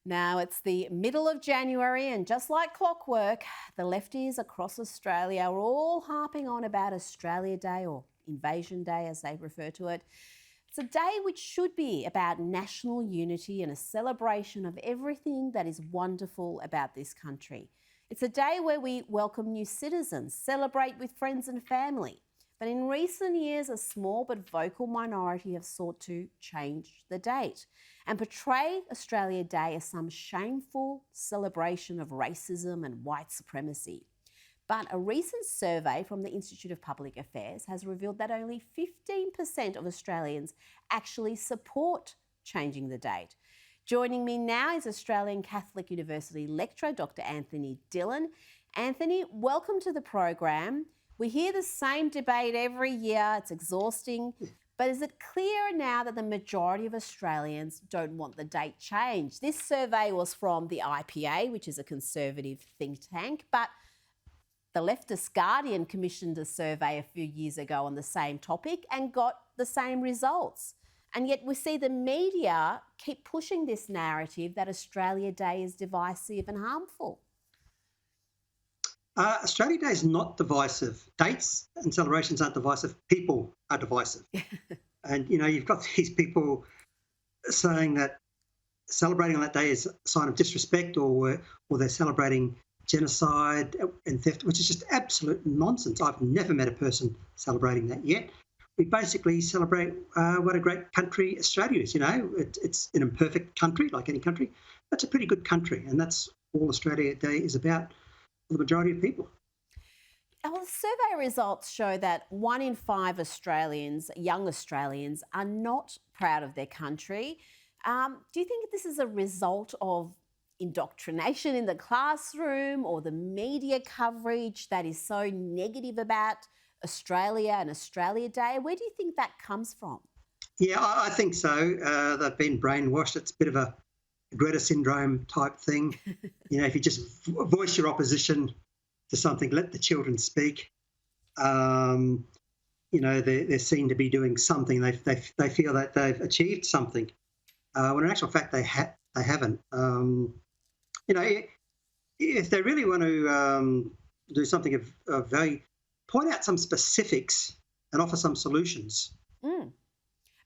Now it's the middle of January, and just like clockwork, the lefties across Australia are all harping on about Australia Day, or Invasion Day as they refer to it. It's a day which should be about national unity and a celebration of everything that is wonderful about this country. It's a day where we welcome new citizens, celebrate with friends and family. But in recent years, a small but vocal minority have sought to change the date and portray Australia Day as some shameful celebration of racism and white supremacy. But a recent survey from the Institute of Public Affairs has revealed that only 15% of Australians actually support changing the date. Joining me now is Australian Catholic University lecturer Dr. Anthony Dillon. Anthony, welcome to the program. We hear the same debate every year. It's exhausting. But is it clear now that the majority of Australians don't want the date changed? This survey was from the IPA, which is a conservative think tank, but the leftist Guardian commissioned a survey a few years ago on the same topic and got the same results. And yet we see the media keep pushing this narrative that Australia Day is divisive and harmful. Australia Day is not divisive. Dates and celebrations aren't divisive. People are divisive. And, you've got these people saying that celebrating on that day is a sign of disrespect, or they're celebrating genocide and theft, which is just absolute nonsense. I've never met a person celebrating that yet. We basically celebrate what a great country Australia is. It's an imperfect country, like any country. That's a pretty good country, and that's all Australia Day is about for the majority of people. Well, the survey results show that 1 in 5 Australians, young Australians, are not proud of their country. Do you think this is a result of indoctrination in the classroom or the media coverage that is so negative about Australia and Australia Day? Where do you think that comes from? Yeah, I think so. They've been brainwashed. It's a bit of a Greta syndrome type thing. If you just voice your opposition to something, let the children speak. They're seen to be doing something. They feel that they've achieved something, when in actual fact they haven't. If they really want to do something of value, point out some specifics and offer some solutions.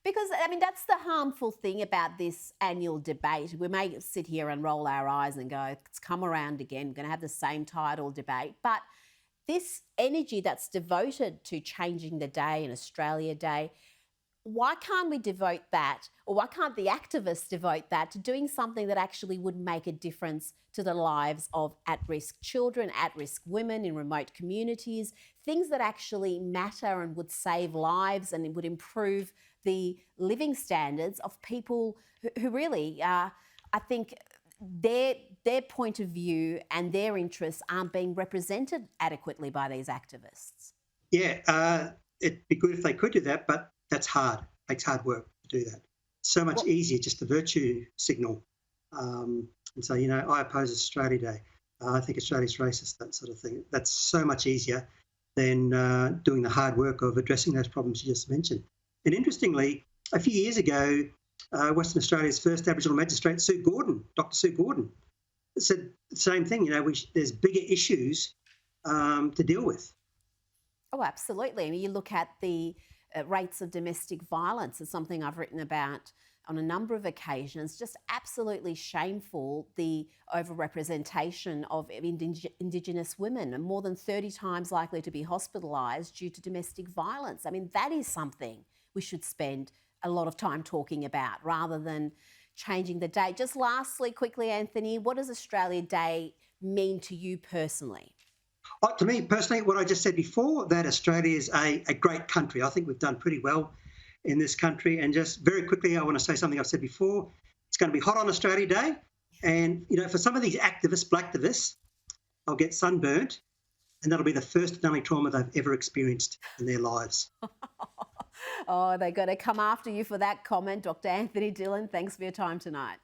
Because, that's the harmful thing about this annual debate. We may sit here and roll our eyes and go, it's come around again, we're going to have the same title debate. But this energy that's devoted to changing the day and Australia Day, why can't we devote that, or why can't the activists devote that to doing something that actually would make a difference to the lives of at-risk children, at-risk women in remote communities, things that actually matter and would save lives and it would improve the living standards of people who really, I think, their point of view and their interests aren't being represented adequately by these activists. Yeah, it'd be good if they could do that, but that's hard. It takes hard work to do that. So much easier just to virtue signal and say, I oppose Australia Day. I think Australia's racist, that sort of thing. That's so much easier than doing the hard work of addressing those problems you just mentioned. And interestingly, a few years ago, Western Australia's first Aboriginal magistrate, Dr. Sue Gordon, said the same thing. There's bigger issues to deal with. Oh, absolutely. You look at the rates of domestic violence. It's something I've written about on a number of occasions. Just absolutely shameful, the overrepresentation of Indigenous women, and more than 30 times likely to be hospitalised due to domestic violence. That is something we should spend a lot of time talking about rather than changing the date. Just lastly, quickly, Anthony, what does Australia Day mean to you personally? To me personally, what I just said before, that Australia is a great country. I think we've done pretty well in this country. And just very quickly, I want to say something I've said before. It's going to be hot on Australia Day. And, for some of these activists, blacktivists, they'll get sunburnt, and that'll be the first and only trauma they've ever experienced in their lives. Oh, they're going to come after you for that comment. Dr. Anthony Dillon, thanks for your time tonight.